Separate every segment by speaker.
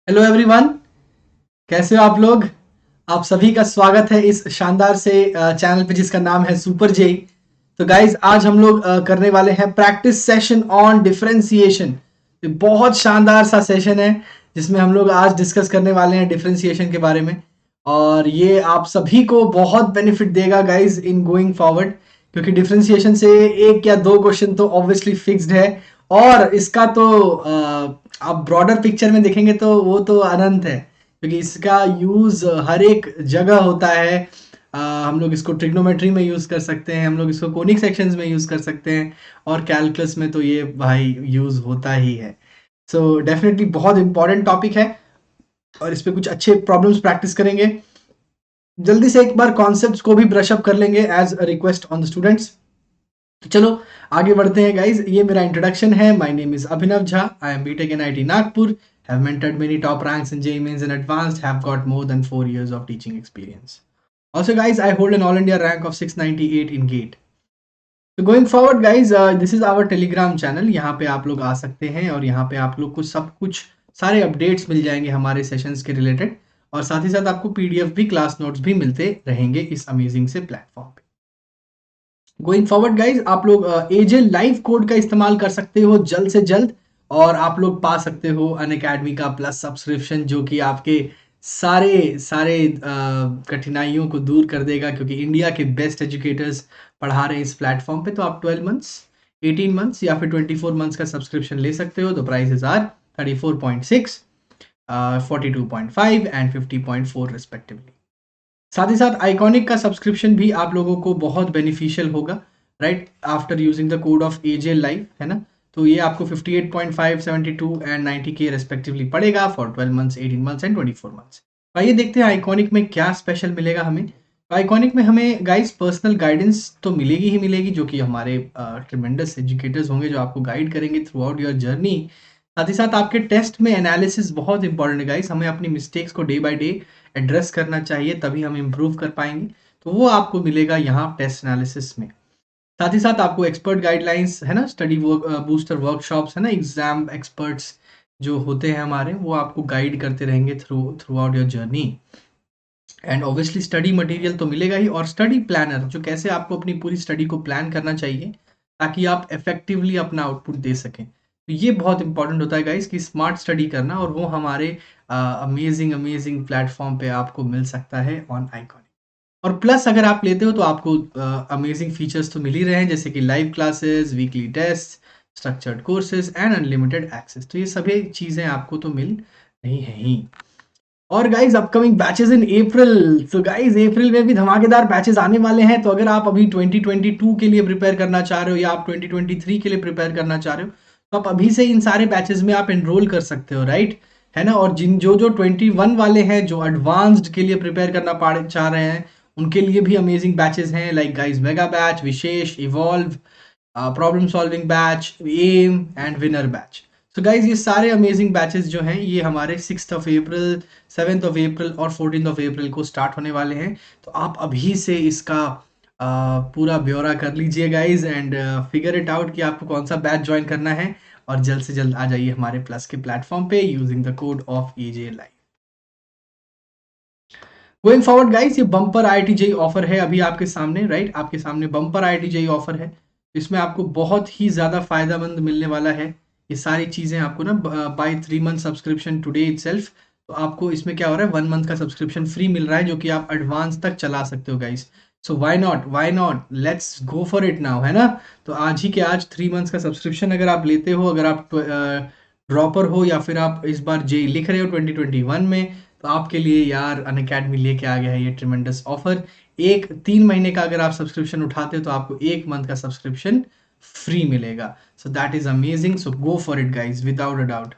Speaker 1: Hello everyone, कैसे हो आप लोग। आप सभी का स्वागत है इस शानदार से चैनल पे जिसका नाम है सुपर जेई। तो गाइज आज हम लोग करने वाले हैं प्रैक्टिस सेशन ऑन डिफरेंशिएशन। बहुत शानदार सा सेशन है जिसमें हम लोग आज डिस्कस करने वाले हैं डिफरेंशिएशन के बारे में। और ये आप सभी को बहुत बेनिफिट देगा गाइज इन गोइंग फॉरवर्ड, क्योंकि डिफरेंशिएशन से एक या दो क्वेश्चन तो ऑब्वियसली फिक्स्ड है। और इसका तो आप ब्रॉडर पिक्चर में देखेंगे तो वो तो अनंत है, क्योंकि इसका यूज हर एक जगह होता है। हम लोग इसको ट्रिग्नोमेट्री में यूज कर सकते हैं, हम लोग इसको कोनिक सेक्शंस में यूज कर सकते हैं, और कैलकुलस में तो ये भाई यूज होता ही है। सो डेफिनेटली बहुत इंपॉर्टेंट टॉपिक है और इस पे कुछ अच्छे प्रॉब्लम्स प्रैक्टिस करेंगे। जल्दी से एक बार कॉन्सेप्ट्स को भी ब्रश अप कर लेंगे as a request on the students. तो चलो आगे बढ़ते हैं गाइज। ये मेरा इंट्रोडक्शन है। My name is Abhinav Jha. I am BTech in IT Nagpur, have mentored many top ranks in JEE Mains and Advanced, have got more than 4 years of teaching experience. Also guys, I hold an all India rank of 698 in GATE. So going forward guys, this is our Telegram channel. यहाँ पे आप लोग आ सकते हैं और यहाँ पे आप लोग को सब कुछ सारे अपडेट्स मिल जाएंगे हमारे सेशंस के रिलेटेड, और साथ ही साथ आपको पीडीएफ भी, क्लास नोट्स भी मिलते रहेंगे इस अमेजिंग से प्लेटफॉर्म पे। गोइंग फॉरवर्ड गाइज, आप लोग एजे लाइव कोड का इस्तेमाल कर सकते हो जल्द से जल्द, और आप लोग पा सकते हो अनअकैडमी का प्लस सब्सक्रिप्शन, जो कि आपके सारे सारे कठिनाइयों को दूर कर देगा, क्योंकि इंडिया के बेस्ट एजुकेटर्स पढ़ा रहे हैं इस प्लेटफॉर्म पे। तो आप 12 मंथ्स, 18 मंथ्स या फिर 24 मंथ्स का सब्सक्रिप्शन ले सकते हो। तो प्राइसेस आर 34.6, 42.5 एंड 50.4 रिस्पेक्टिवली। साथ ही साथ आइकॉनिक का सब्सक्रिप्शन भी आप लोगों को बहुत बेनिफिशियल होगा, right, after using the code of AJ live, है ना। तो ये आपको 58.5, 72 एंड 90 के रेस्पेक्टिवली पड़ेगा for 12 months, 18 months and 24 months. आइए देखते हैं आइकॉनिक में क्या स्पेशल मिलेगा हमें। तो आइकॉनिक में हमें गाइस पर्सनल गाइडेंस तो मिलेगी ही मिलेगी, जो कि हमारे ट्रिमेंडस एजुकेटर्स होंगे जो आपको गाइड करेंगे थ्रू आउट योर जर्नी। साथ ही साथ आपके टेस्ट में एनालिसिस बहुत इंपॉर्टेंट है गाइस। हमें अपनी मिस्टेक्स को डे बाय डे एड्रेस करना चाहिए, तभी हम इम्प्रूव कर पाएंगे। तो वो आपको मिलेगा यहाँ टेस्ट एनालिसिस में। साथ ही साथ आपको एक्सपर्ट गाइडलाइंस, है ना, स्टडी बूस्टर वर्कशॉप्स, है ना, एग्जाम एक्सपर्ट्स जो होते हैं हमारे, वो आपको गाइड करते रहेंगे through out your journey. And obviously study material तो मिलेगा ही, और स्टडी प्लानर, जो कैसे आपको अपनी पूरी स्टडी को प्लान करना चाहिए ताकि आप इफेक्टिवली अपना आउटपुट दे सकें। तो ये बहुत इंपॉर्टेंट होता है गाइस कि स्मार्ट स्टडी करना, और वो हमारे अमेजिंग अमेजिंग प्लेटफॉर्म पे आपको मिल सकता है ऑन आइकॉनिक। और प्लस अगर आप लेते हो तो आपको अमेजिंग फीचर्स तो मिल ही रहे हैं, जैसे कि live classes, weekly test, structured courses and unlimited access. तो ये सभी चीज़ें आपको तो मिल रही हैं ही। और गाइज अपकमिंग बैचेस इन अप्रैल। तो गाइज अप्रैल में भी धमाकेदार बैचेस आने वाले हैं। तो अगर आप अभी 2022 के लिए प्रिपेयर करना चाह रहे हो, या आप 2023 के लिए प्रिपेयर करना चाह रहे हो, तो आप अभी से इन सारे बैचेस में आप एनरोल कर सकते हो, राइट, है ना। और जिन जो जो 21 वाले हैं जो एडवांस्ड के लिए प्रिपेयर करना चाह रहे हैं, उनके लिए भी अमेजिंग बैचेस हैं, लाइक गाइज मेगा बैच, विशेष, evolve, problem solving batch, aim and winner batch. तो गाइज ये सारे अमेजिंग बैचेस जो हैं ये हमारे 6th of April, 7th of April और 14th ऑफ अप्रैल को स्टार्ट होने वाले हैं। तो आप अभी से इसका पूरा ब्यौरा कर लीजिए guys, and figure it out कि आपको कौन सा बैच ज्वाइन करना है, और जल्द से जल्द आ जाइए हमारे प्लस के प्लेटफॉर्म पे using the code of AJ live. Going forward guys, ये बम्पर आईआईटी जेईई ऑफर है अभी आपके सामने, राइट, आपके सामने बम्पर आईआईटी जेईई ऑफर है। इसमें आपको बहुत ही ज़्यादा फायदेमंद मिलने वाला है। ये सारी चीज़ें आपको ना buy 3 month subscription today itself. तो आपको इसमें क्या हो रहा है, 1 मंथ का सब्सक्रिप्शन फ्री मिल रहा है, जो कि आप एडवांस तक चला सकते हो guys. So why not, let's go for it now, है ना। तो आज ही के आज 3 मंथ्स का सब्सक्रिप्शन अगर आप लेते हो, अगर आप ड्रॉपर हो या फिर आप इस बार जेईई लिख रहे हो 2021 में, तो आपके लिए यार अनअकैडमी लेके आ गया है ये ट्रिमेंडस ऑफर। 3 महीने का अगर आप सब्सक्रिप्शन उठाते हो तो आपको 1 मंथ का सब्सक्रिप्शन फ्री मिलेगा। सो that is amazing. So go for it guys without a doubt.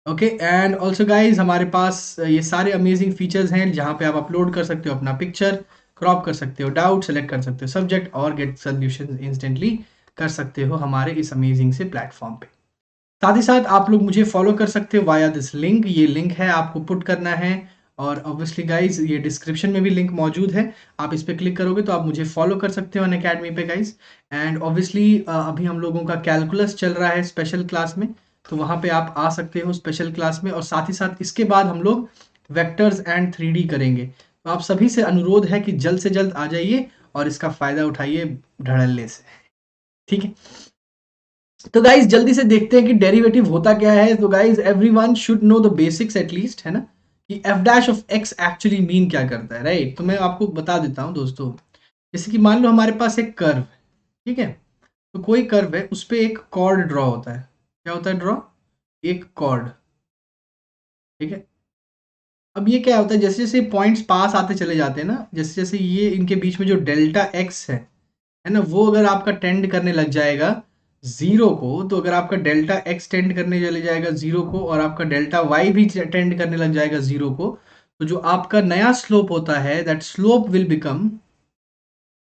Speaker 1: Okay, and also guys हमारे पास ये सारे अमेजिंग फीचर्स हैं, जहाँ पे आप अपलोड कर सकते हो अपना पिक्चर, क्रॉप कर सकते हो डाउट, सेलेक्ट कर सकते हो सब्जेक्ट, और गेट सोल्यूशन इंस्टेंटली कर सकते हो हमारे इस अमेजिंग से प्लेटफॉर्म पे। साथ ही साथ आप लोग मुझे फॉलो कर सकते हो वाया दिस लिंक। ये लिंक है, आपको पुट करना है, और ऑब्वियसली गाइज ये डिस्क्रिप्शन में भी लिंक मौजूद है। आप इस पर क्लिक करोगे तो आप मुझे फॉलो कर सकते हो अनअकैडमी पे गाइज। एंड ऑब्वियसली अभी हम लोगों का कैलकुलस चल रहा है स्पेशल क्लास में। तो वहाँ पे आप आ सकते हो स्पेशल क्लास में। और साथ ही साथ इसके बाद हम लोग वेक्टर्स एंड 3D करेंगे। तो आप सभी से अनुरोध है कि जल्द से जल्द आ जाइए और इसका फ़ायदा उठाइए धड़ल्ले से, ठीक है। तो गाइज जल्दी से देखते हैं कि डेरिवेटिव होता क्या है। तो guys everyone should know the basics at least, है ना, कि F dash of x actually mean क्या करता है, राइट। तो मैं आपको बता देता हूं दोस्तों। जैसे कि मान लो हमारे पास एक कर्व है, ठीक है। तो कोई कर्व है, उस पर एक कॉर्ड ड्रॉ होता है। क्या होता है ड्रॉ? एक कॉर्ड, ठीक है। अब ये क्या होता है, जैसे जैसे पॉइंट्स पास आते चले जाते हैं ना, जैसे जैसे ये इनके बीच में जो डेल्टा एक्स है ना, वो अगर आपका टेंड करने लग जाएगा जीरो को, तो अगर आपका डेल्टा एक्स टेंड करने चले जाएगा जीरो को और आपका डेल्टा वाई भी टेंड करने लग जाएगा जीरो को, तो जो आपका नया स्लोप होता है that slope will become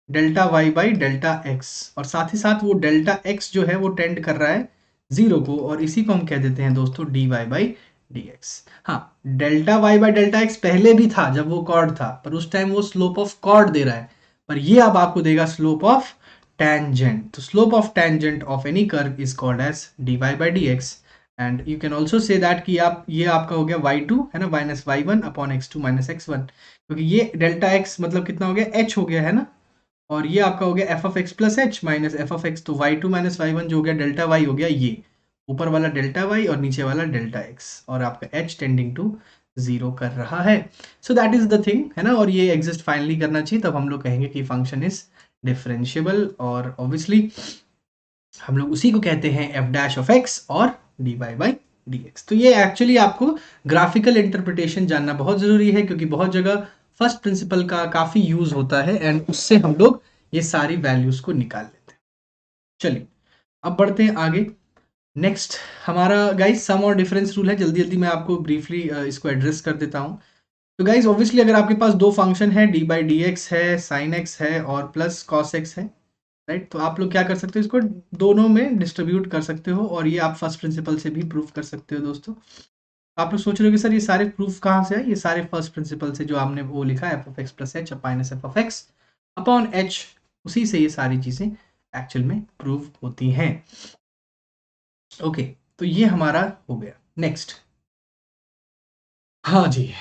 Speaker 1: delta y by delta x. और साथ ही साथ वो डेल्टा एक्स जो है वो टेंड कर रहा है जीरो को, और इसी को हम कह देते हैं दोस्तों d y by d x. हाँ, delta y by delta x पहले भी था जब वो कॉर्ड था, पर उस टाइम वो स्लोप ऑफ कॉर्ड दे रहा है, पर ये अब आपको देगा स्लोप ऑफ tangent. तो slope of tangent of any curve is called as dy by dx. And you can also say that कि आप ये आपका हो गया y2 है ना, minus y1 upon x2 minus x1, क्योंकि ये डेल्टा x मतलब कितना हो गया, h हो गया है ना, और ये आपका हो गया f of x plus H minus f of x. तो y2 माइनस वाई वन जो हो गया डेल्टा y हो गया, ये ऊपर वाला डेल्टा y और नीचे वाला डेल्टा x, और आपका h टेंडिंग टू जीरो कर रहा है। सो दैट इज द थिंग, है ना। और ये एग्जिस्ट फाइनली करना चाहिए, तब हम लोग कहेंगे कि फंक्शन इज डिफरेंशिएबल। और ऑब्वियसली हम लोग उसी को कहते हैं एफ डैश ऑफ एक्स और d y by d x. तो ये एक्चुअली आपको ग्राफिकल इंटरप्रिटेशन जानना बहुत ज़रूरी है, क्योंकि बहुत जगह फर्स्ट प्रिंसिपल का काफ़ी यूज़ होता है एंड उससे हम लोग ये सारी वैल्यूज़ को निकाल लेते हैं। चलिए अब बढ़ते हैं आगे। नेक्स्ट हमारा गाइस सम और डिफरेंस रूल है। जल्दी जल्दी मैं आपको ब्रीफली इसको एड्रेस कर देता हूँ। तो गाइस ऑब्वियसली अगर आपके पास दो फंक्शन है, डी बाई डी एक्स है, साइन एक्स है और प्लस कॉस एक्स है, राइट, तो आप लोग क्या कर सकते हो, इसको दोनों में डिस्ट्रीब्यूट कर सकते हो, और ये आप फर्स्ट प्रिंसिपल से भी प्रूफ कर सकते हो दोस्तों। आप लोग सोच रहे हो कि सर ये सारे प्रूफ कहाँ से है, ये सारे फर्स्ट प्रिंसिपल से जो आपने वो लिखा है f of x plus H minus f of x upon H, उसी से ये सारी चीजें एक्चुअल में प्रूव होती हैं। ओके, तो ये हमारा हो गया। नेक्स्ट, हाँ जी,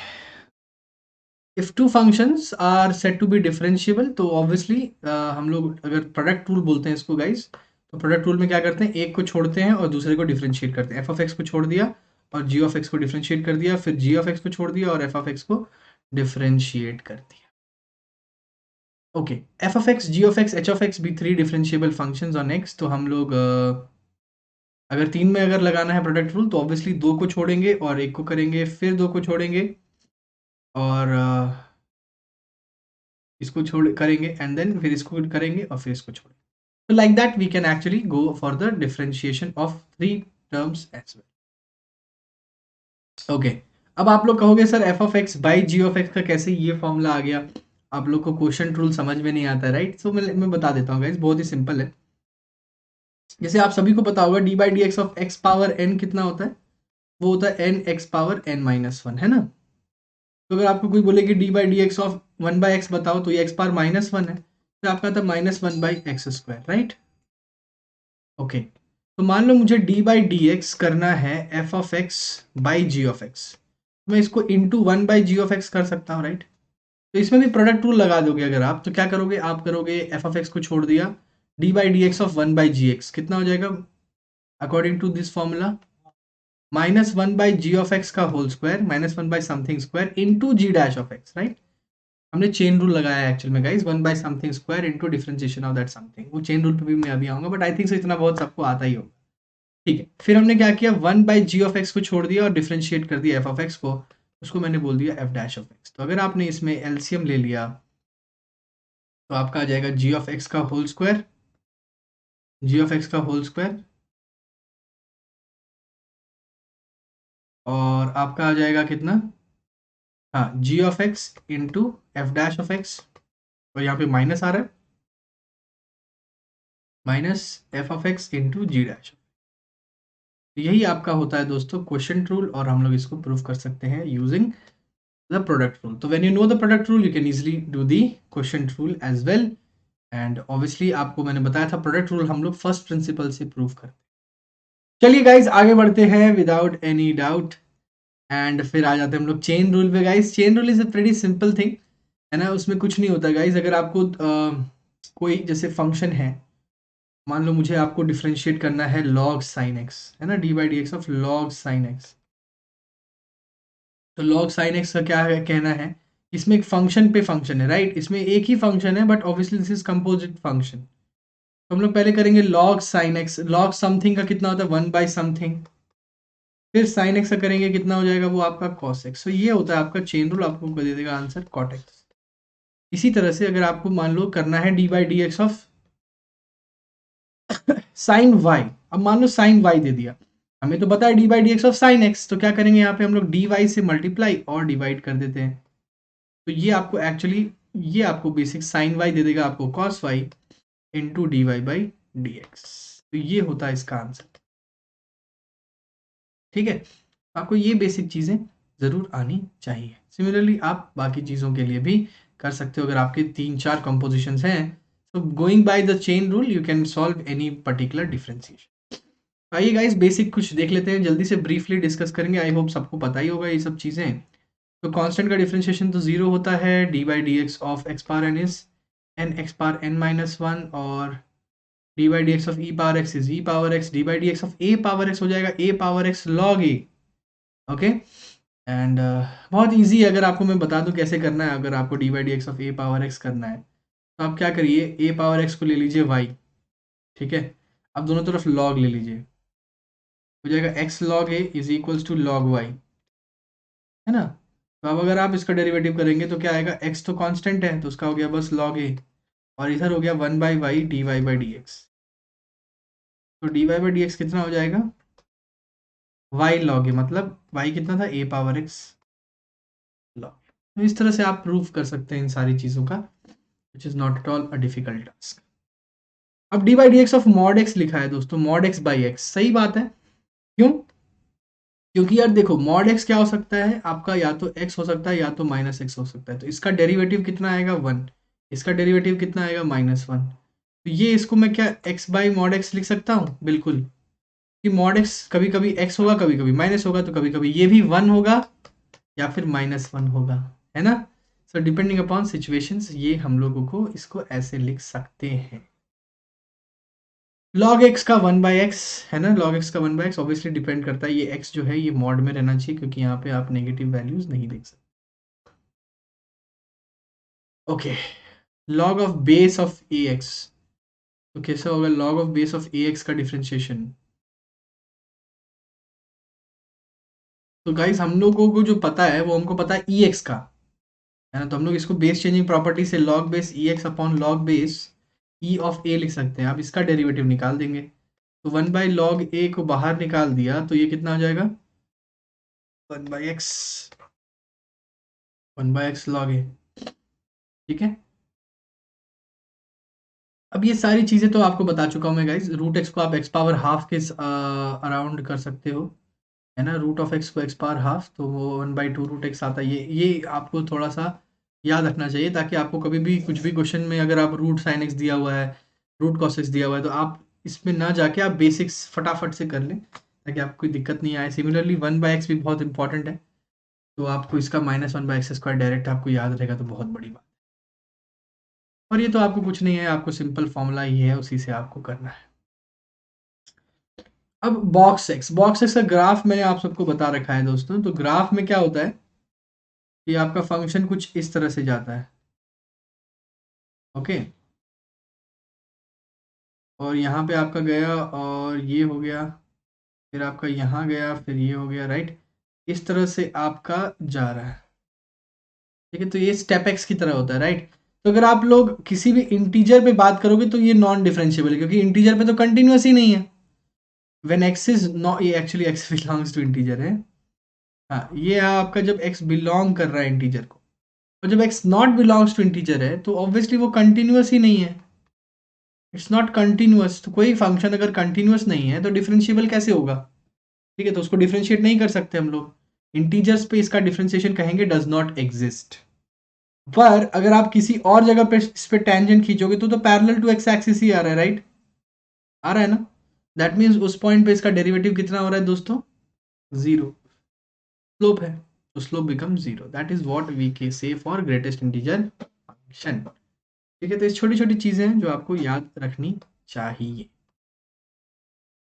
Speaker 1: if two functions are set to be differentiable, तो ऑब्वियसली हम लोग अगर प्रोडक्ट रूल बोलते हैं इसको गाइस, तो प्रोडक्ट रूल में क्या करते हैं, एक को छोड़ते हैं और दूसरे को डिफरेंशिएट करते हैं। एफ ऑफ एक्स को छोड़ दिया और जी ऑफ एक्स को डिफरेंशिएट कर दिया, फिर जी ऑफ एक्स को छोड़ दिया और एफ ऑफ एक्स को डिफरेंशिएट कर दिया। Okay, f of x, g of x, h of x भी three differentiable functions on x. तो हम लोग अगर तीन में अगर लगाना है प्रोडक्ट रूल, तो ऑब्वियसली दो को छोड़ेंगे और एक को करेंगे, फिर दो को छोड़ेंगे और इसको छोड़ करेंगे, एंड देन फिर इसको करेंगे और फिर इसको छोड़ेंगे। So like that we can actually go for the differentiation of three terms as well. Okay, अब आप लोग कहोगे sir f of x by g of x का कैसे ये फॉर्मूला आ गया, आप लोग को क्वेश्चन रूल समझ में नहीं आता, राइट। सो मैं बता देता हूँ गाइस, बहुत ही सिंपल है। जैसे आप सभी को पता होगा d by d x of x power n कितना होता है, वो होता है n x power n minus one, है ना। तो अगर आपको कोई बोले कि d by d x of one by x बताओ, तो ये एक्स पावर माइनस वन है, तो आपका था minus one by x square, right. Okay, तो मान लो मुझे डी बाई डी एक्स करना है f of x by g of x, मैं इसको into one by g of x कर सकता हूँ, राइट। तो इसमें भी प्रोडक्ट रूल लगा दोगे अगर आप, तो क्या करोगे, आप करोगे एफ ऑफ एक्स को छोड़ दिया, d by d x of one by g x कितना हो जाएगा according to this formula, minus one by g of x का whole square minus one by something square into g dash of x, right. हमने chain rule लगाया है actual में guys, one by something square into differentiation of that something. वो chain rule पे भी मैं अभी आऊंगा, बट आई थिंक सो इतना बहुत सबको आता ही होगा, ठीक है। फिर हमने क्या किया, one by g of x को छोड़ दिया और डिफरेंशिएट कर दिया एफ ऑफ एक्स को, उसको मैंने बोल दिया एफ डैश ऑफ एक्स। तो अगर आपने इसमें एलसीएम ले लिया, तो आपका आ जाएगा जी ऑफ एक्स का whole square, g of x का होल स्क्वायर, और आपका आ जाएगा कितना, हाँ, g of x into f dash of x, और यहाँ पे माइनस आ रहा है, minus f of x into g dash. यही आपका होता है दोस्तों क्वेश्चन रूल, और हम लोग इसको प्रूव कर सकते हैं यूजिंग द प्रोडक्ट रूल। तो when you know the product rule, you can easily do the question rule as well. And obviously आपको मैंने बताया था प्रोडक्ट रूल हम लोग फर्स्ट प्रिंसिपल से प्रूव करते हैं। चलिए गाइज आगे बढ़ते हैं विदाउट एनी डाउट, एंड फिर आ जाते हैं हम लोग चेन रूल पे। Guys chain rule is a pretty simple thing, है ना, उसमें कुछ नहीं होता गाइज। अगर आपको कोई जैसे फंक्शन है, मान लो मुझे आपको डिफरेंशिएट करना है log sin x, है ना, D by d x of log sin x। तो log sin x का क्या है कहना है, इसमें एक फंक्शन पे फंक्शन है, राइट, इसमें एक ही फंक्शन है but obviously this is composite function. तो हम लोग पहले करेंगे log sin x, log something का कितना होता है 1 बाई समथिंग, फिर sin x का करेंगे कितना हो जाएगा वो आपका cos x। तो ये होता है आपका चेन रूल, आपको दे देगा आंसर cot x। इसी तरह से अगर आपको मान लो करना है d by d x of sine y, अब मान लो साइन वाई दे दिया, हमें तो पता है d by d x of sine x, तो क्या करेंगे यहाँ पे हम लोग डी वाई से मल्टीप्लाई और डिवाइड कर देते हैं। तो ये आपको एक्चुअली, ये आपको बेसिक साइन वाई दे देगा आपको cos y into d y by d x. तो ये होता है इसका आंसर, ठीक है। आपको ये बेसिक चीज़ें ज़रूर आनी चाहिए। सिमिलरली आप बाकी चीज़ों के लिए भी कर सकते हो, अगर आपके 3-4 कंपोजिशंस हैं, तो going by the chain rule you can solve any particular differentiation. आइए गाइस बेसिक कुछ देख लेते हैं, जल्दी से ब्रीफली डिस्कस करेंगे। आई होप सबको पता ही होगा ये सब चीज़ें। तो कांस्टेंट का डिफरेंशिएशन तो जीरो होता है, d by d x of x power n is n x power n minus one, और d by d x of e power x is e power x, d by d x of a power x हो जाएगा a power x log a. Okay, and बहुत easy है, अगर आपको मैं बता दूं कैसे करना है। अगर आपको d by d x of a power x करना है तो आप क्या करिए, ए पावर एक्स को ले लीजिए वाई, ठीक है, अब दोनों तरफ लॉग ले लीजिए, हो जाएगा x log a is equals to log y, है ना। तो अब अगर आप इसका डेरिवेटिव करेंगे तो क्या आएगा, एक्स तो कांस्टेंट है तो उसका हो गया बस लॉग ए, और इधर हो गया 1 by y d y by d x. तो d y by d x कितना हो जाएगा, वाई लॉग ए, मतलब वाई कितना था ए पावर एक्स लॉग। तो इस तरह से आप प्रूफ कर सकते हैं इन सारी चीज़ों का, which is not at all a difficult task. अब d by d x of mod x लिखा है दोस्तों, मॉड एक्स बाई एक्स, सही बात है। क्यों, क्योंकि यार देखो मॉड एक्स क्या हो सकता है आपका, या तो एक्स हो सकता है या तो माइनस एक्स हो सकता है। तो इसका डेरिवेटिव कितना आएगा 1, इसका डेरिवेटिव कितना आएगा -1। तो ये इसको मैं क्या एक्स बाई मॉड एक्स लिख सकता हूँ, बिल्कुल, कि मॉड एक्स कभी कभी एक्स होगा कभी कभी माइनस होगा, तो कभी कभी ये भी 1 होगा या फिर -1 होगा, है ना। सो डिपेंडिंग अपॉन सिचुएशंस ये हम लोगों को इसको ऐसे लिख सकते हैं। log x का 1 बाई एक्स, है ना, log x का 1 बाई एक्स ऑब्वियसली डिपेंड करता है, ये x जो है ये मॉड में रहना चाहिए, क्योंकि यहाँ पे आप नेगेटिव वैल्यूज नहीं देख सकते। Okay, log of base of A x, तो कैसा होगा log of base of A x का डिफरेंशिएशन। तो गाइस हम लोगों को जो पता है वो हमको पता है ई एक्स का, है ना, तो हम लोग इसको बेस चेंजिंग प्रॉपर्टी से log base e x upon log base e of a लिख सकते हैं। आप इसका डेरिवेटिव निकाल देंगे, तो 1 बाई लॉग ए को बाहर निकाल दिया तो ये कितना हो जाएगा 1 by x, 1 by x log a, ठीक है। अब ये सारी चीज़ें तो आपको बता चुका हूँ मैं गाइज। रूट एक्स को आप एक्स पावर हाफ के अराउंड कर सकते हो, है ना, रूट ऑफ एक्स को एक्स पावर हाफ, तो वो 1/2 रूट एक्स आता है। ये आपको थोड़ा सा याद रखना चाहिए, ताकि आपको कभी भी कुछ भी क्वेश्चन में अगर आप रूट साइन एक्स दिया हुआ है, रूट कॉस एक्स दिया हुआ है, तो आप इसमें ना जाके आप बेसिक्स फटाफट से कर लें, ताकि आपको कोई दिक्कत नहीं आए। सिमिलरली 1 बाई एक्स भी बहुत इंपॉर्टेंट है, तो आपको इसका -1 बाई एक्स स्क्वायर डायरेक्ट आपको याद रहेगा तो बहुत बड़ी बात। और ये तो आपको कुछ नहीं है, आपको सिंपल फॉर्मूला ही है, उसी से आपको करना है। अब बॉक्स एक्स का ग्राफ मैंने आप सबको बता रखा है दोस्तों। तो ग्राफ में क्या होता है कि आपका फंक्शन कुछ इस तरह से जाता है, ओके, और यहाँ पे आपका गया और ये हो गया, फिर आपका यहाँ गया, फिर ये हो गया, राइट, इस तरह से आपका जा रहा है, ठीक है। तो ये स्टेप एक्स की तरह होता है, राइट। तो अगर आप लोग किसी भी इंटीजर पे बात करोगे तो ये नॉन डिफरेंशिएबल है, क्योंकि इंटीजर पे तो कंटिन्यूस ही नहीं है। व्हेन एक्स इज नॉट, ये actually x belongs to integer है, हाँ, ये आपका जब एक्स बिलोंग कर रहा है इंटीजर को, और जब x not belongs to integer है तो ऑब्वियसली वो कंटिन्यूस ही नहीं है, इट्स नॉट कंटिन्यूस। तो कोई फंक्शन अगर कंटिन्यूस नहीं है तो डिफरेंशिएबल कैसे होगा, ठीक है, तो उसको डिफरेंशिएट नहीं कर सकते हम लोग। इंटीजर्स पे इसका डिफरेंशिएशन कहेंगे डज नॉट एग्जिस्ट। पर अगर आप किसी और जगह पे इस पे टेंजेंट खींचोगे तो पैरेलल टू एक्स एक्सिस ही आ रहा है, राइट, आ रहा है ना। दैट मीन्स उस पॉइंट पे इसका डेरिवेटिव कितना हो रहा है दोस्तों, 0 स्लोप है, तो slope become 0। That is what we के say for greatest integer function. ठीक है, तो ये छोटी छोटी चीजें हैं जो आपको याद रखनी चाहिए।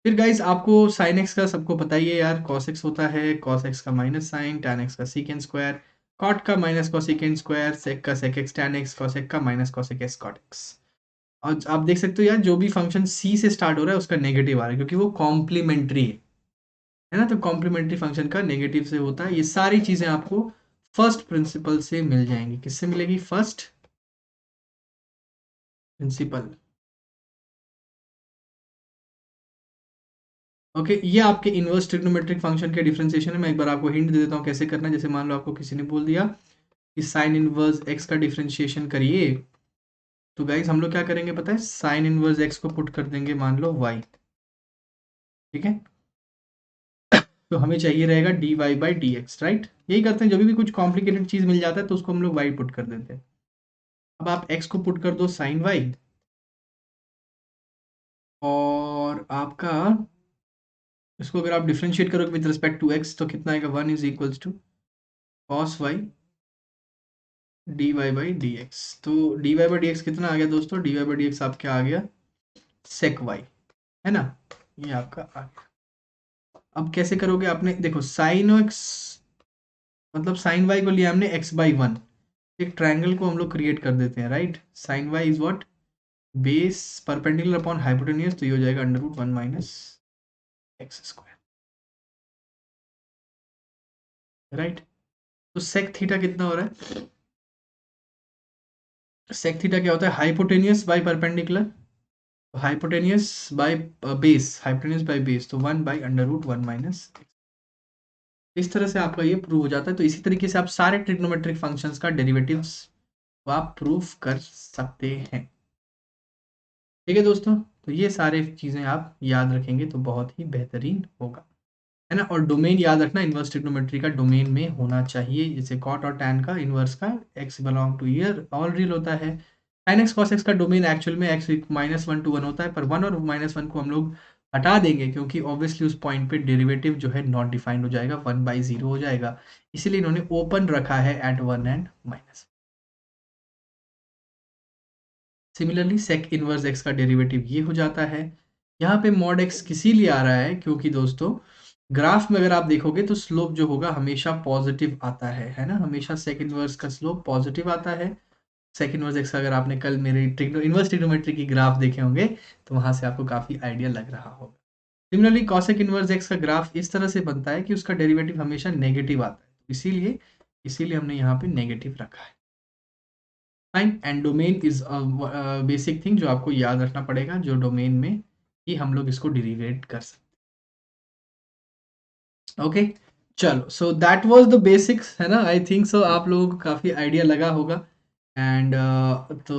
Speaker 1: फिर गाइस आपको साइन एक्स का सबको पता ही है यार, कॉस एक्स होता है, कॉस एक्स का माइनस साइन, टैन एक्स का सीकेंड स्क्वायर, कॉट का माइनस कॉसिकेंड स्क्वायर, सेक का sec x tan x, cosec का minus cosec x cot x. और आप देख सकते हो यार, जो भी फंक्शन सी से स्टार्ट हो रहा है उसका नेगेटिव आ रहा है, क्योंकि वो कॉम्प्लीमेंट्री है ना, तो कॉम्प्लीमेंट्री फंक्शन का नेगेटिव से होता है। ये सारी चीजें आपको फर्स्ट प्रिंसिपल से मिल जाएंगी। किससे मिलेगी, फर्स्ट प्रिंसिपल। ओके, ये आपके इनवर्स ट्रिग्नोमेट्रिक फंक्शन के डिफरेंशिएशन है। मैं एक बार आपको हिंट दे देता हूँ कैसे करना है। जैसे मान लो आपको किसी ने बोल दिया कि साइन इनवर्स एक्स का डिफरेंशिएशन करिए, तो गाइस हम लोग क्या करेंगे पता है, साइन इनवर्स एक्स को पुट कर देंगे मान लो वाई। ठीक है, तो हमें चाहिए रहेगा d y by d x, right. यही करते हैं, जब भी कुछ कॉम्प्लिकेटेड चीज मिल जाता है तो उसको हम लोग वाई पुट कर देते हैं। अब आप एक्स को पुट कर दो साइन वाई, और आपका इसको अगर आप डिफरेंशिएट करोगे विद रिस्पेक्ट टू एक्स तो कितना आएगा, 1 is equals to cos y d y by d x. तो d y by d x कितना आ गया दोस्तों, d y by d x आपका आ गया सेक वाई, है ना, ये आपका आ गया। अब कैसे करोगे आपने, देखो साइन एक्स मतलब साइन वाई को लिया हमने एक्स बाई 1, एक ट्रायंगल को हम लोग क्रिएट कर देते हैं, right. Sine y is what, base perpendicular upon hypotenuse, तो ये हो जाएगा under root 1 minus x square, right. तो सेक थीटा कितना हो रहा है, सेक थीटा क्या होता है, hypotenuse by perpendicular, hypotenuse by base, hypotenuse by base, तो 1 बाय अंडर रूट 1 माइनस। इस तरह से आपका ये प्रूव हो जाता है। तो इसी तरीके से आप सारे ट्रिग्नोमेट्रिक फंक्शंस का डेरिवेटिव्स को आप प्रूफ कर सकते हैं। ठीक है दोस्तों, तो ये सारे चीज़ें आप याद रखेंगे तो बहुत ही बेहतरीन होगा, है ना। और डोमेन याद रखना, इनवर्स ट्रिग्नोमेट्री का डोमेन में होना चाहिए। जैसे कॉट और टैन का इनवर्स का x belong two year all real होता है, साइन एक्स कॉस एक्स का डोमेन एक्चुअल में एक्स -1 to 1 होता है, पर 1 और -1 को हम लोग हटा देंगे क्योंकि ऑब्वियसली उस पॉइंट पे डेरिवेटिव जो है नॉट डिफाइंड हो जाएगा, 1/0 हो जाएगा, इसीलिए इन्होंने ओपन रखा है at 1 and minus. Similarly sec inverse x का डेरिवेटिव ये हो जाता है। यहाँ पे मॉड एक्स किसी लिए आ रहा है क्योंकि दोस्तों ग्राफ में अगर आप देखोगे तो स्लोप जो होगा हमेशा पॉजिटिव आता है ना, हमेशा सेक इनवर्स का स्लोप पॉजिटिव आता है। सेक इनवर्स एक्स का अगर आपने कल मेरे इनवर्स ट्रिग्नोमेट्री की ग्राफ देखे होंगे तो वहां से आपको काफी आइडिया लग रहा होगा। सिमिलरली कॉसेक इनवर्स एक्स का ग्राफ इस तरह से बनता है कि उसका डेरिवेटिव हमेशा नेगेटिव आता है, इसीलिए इसीलिए हमने यहाँ पे नेगेटिव रखा है। Fine, and domain is basic thing जो आपको याद रखना पड़ेगा, जो डोमेन में ही हम लोग इसको डिरिवेट कर सकते हैं। ओके, चलो, so that was the basics, है ना। आई थिंक सो आप लोगों को काफ़ी आइडिया लगा होगा। एंड तो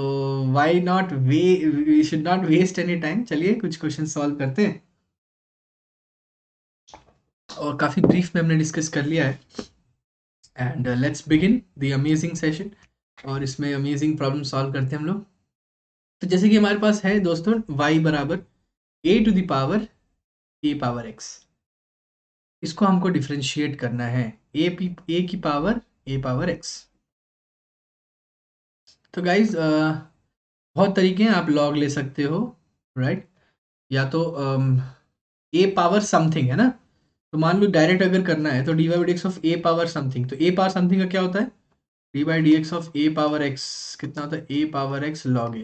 Speaker 1: why not we should not waste any time, चलिए कुछ क्वेश्चन सॉल्व करते हैं। और काफ़ी ब्रीफ में हमने डिस्कस कर लिया है, and let's begin the amazing session. और इसमें अमेजिंग प्रॉब्लम सॉल्व करते हैं हम लोग। तो जैसे कि हमारे पास है दोस्तों y बराबर a⁴x, इसको हमको डिफरेंशिएट करना है, a⁴x। तो गाइज बहुत तरीके हैं, आप लॉग ले सकते हो, राइट, या तो a पावर समथिंग, है ना। तो मान लो डायरेक्ट अगर करना है तो D by d x of a power something, तो a पावर समथिंग का क्या होता है, d by d x of a power x कितना होता है, a power x log a।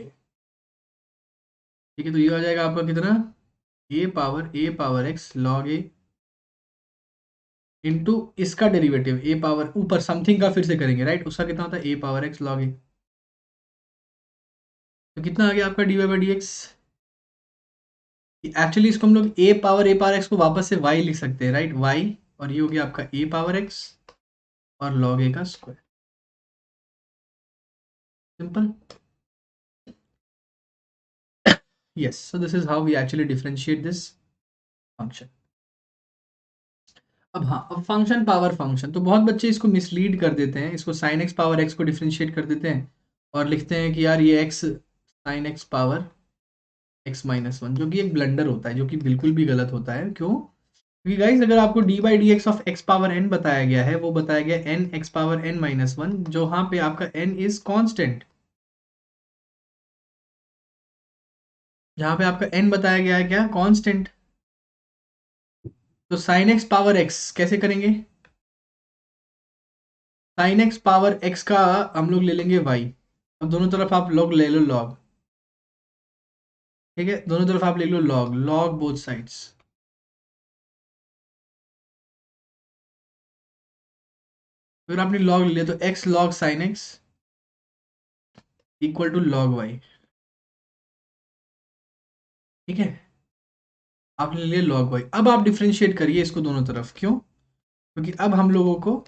Speaker 1: ठीक है, तो ये आ जाएगा आपका कितना, a power x log a into इसका डेरिवेटिव ए पावर ऊपर समथिंग का फिर से करेंगे, राइट, उसका कितना होता है a power x log a। तो कितना आ गया आपका d y by d x. Actually इसको हम लोग a पावर x को वापस से y लिख सकते हैं, राइट, y, और ये हो गया आपका a पावर x और log a का square, simple. yes, so this is how we actually differentiate this function। अब हाँ, अब फंक्शन पावर फंक्शन, तो बहुत बच्चे इसको मिसलीड कर देते हैं, इसको साइन एक्स पावर एक्स को डिफरेंशिएट कर देते हैं और लिखते हैं कि यार ये x sine x power x minus one, जो कि एक ब्लंडर होता है, जो कि बिल्कुल भी गलत होता है। क्यों? क्योंकि गाइज अगर आपको d by d x of x power n बताया गया है, वो बताया गया n x power n minus one, जो यहाँ पे आपका एन इज कॉन्स्टेंट, जहाँ पे आपका एन बताया गया है क्या? कांस्टेंट। तो साइन एक्स पावर एक्स कैसे करेंगे? साइन एक्स पावर एक्स का हम लोग ले लेंगे वाई। अब दोनों तरफ आप लॉग ले लो, लॉग, ठीक है, दोनों तरफ आप ले लो लॉग, लॉग बोथ साइड्स। फिर आपने लॉग ले लिया तो x log sine x equal to log y, ठीक है, आपने ले लिया लॉग वाई। अब आप डिफ्रेंशिएट करिए इसको दोनों तरफ। क्यों? क्योंकि अब हम लोगों को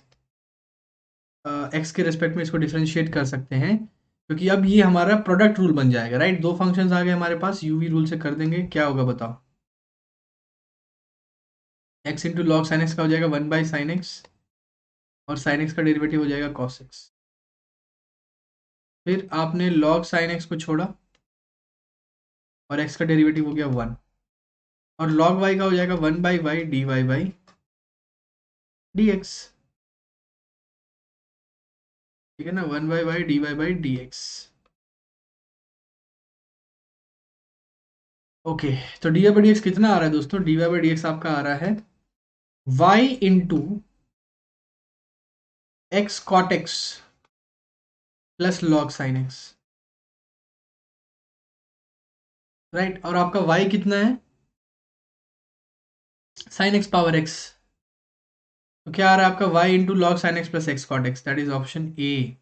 Speaker 1: एक्स के रेस्पेक्ट में इसको डिफरेंशिएट कर सकते हैं, क्योंकि अब ये हमारा प्रोडक्ट रूल बन जाएगा, राइट। दो फंक्शंस आ गए हमारे पास, यूवी रूल से कर देंगे, क्या होगा बताओ? X into log sine x का हो जाएगा वन बाई साइन एक्स, और साइन एक्स का डेरिवेटिव हो जाएगा कॉस एक्स। फिर आपने लॉग साइन एक्स को छोड़ा और एक्स का डेरिवेटिव हो गया वन, और लॉग वाई का हो जाएगा one by y d y by d x, ठीक है ना, one by y d y by d x. Okay, तो d y by d x कितना आ रहा है दोस्तों? D y by d x आपका आ रहा है y into x cot x plus log sine x, right. और आपका y कितना है? साइन एक्स पावर x, तो क्या आ रहा है आपका y into log sine x plus x cot x, that is option A,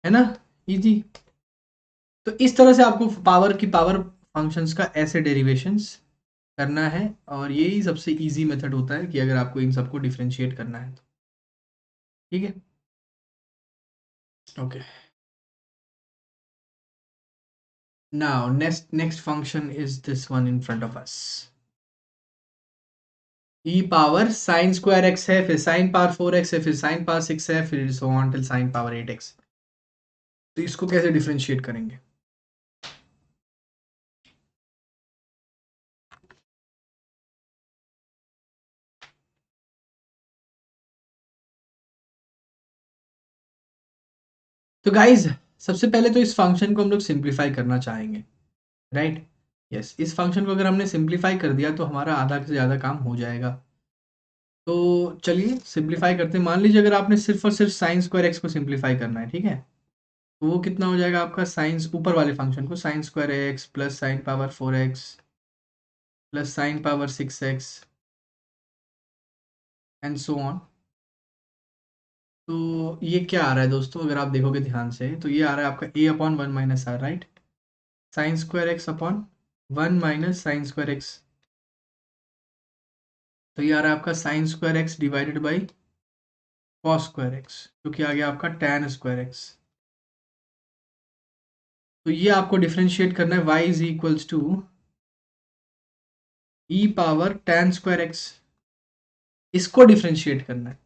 Speaker 1: है ना, इजी। तो इस तरह से आपको पावर फंक्शंस का ऐसे डेरिवेशंस करना है, और यही सबसे इजी मेथड होता है कि अगर आपको इन सबको डिफरेंशिएट करना है तो, ठीक है, okay. Now next function is this one in front of us, E power sine square x है, फिर साइन पावर फोर एक्स है, फिर साइन पावर सिक्स है, फिर so on till sine power eight x. तो इसको कैसे डिफरेंशिएट करेंगे? तो गाइज सबसे पहले तो इस फंक्शन को हम लोग सिंप्लीफाई करना चाहेंगे, राइट। यस, इस फंक्शन को अगर हमने सिंप्लीफाई कर दिया तो हमारा आधा से ज़्यादा काम हो जाएगा। तो चलिए सिंप्लीफाई करते हैं। मान लीजिए अगर आपने सिर्फ और सिर्फ साइन स्क्वायर एक्स को सिंप्लीफाई करना है, ठीक है, तो वो कितना हो जाएगा आपका? साइंस ऊपर वाले फंक्शन को sign square x plus sine power four x plus sine power six x and so on. तो ये क्या आ रहा है दोस्तों? अगर आप देखोगे ध्यान से तो ये आ रहा है आपका a upon one minus r, right, sine square x upon one minus sine square x. तो ये आ रहा है आपका sine square x divided by cos square x, जो कि आ गया आपका टैन स्क्वायर एक्स। तो ये आपको डिफरेंशिएट करना है, y is equals to e power tan square x, इसको डिफरेंशिएट करना है।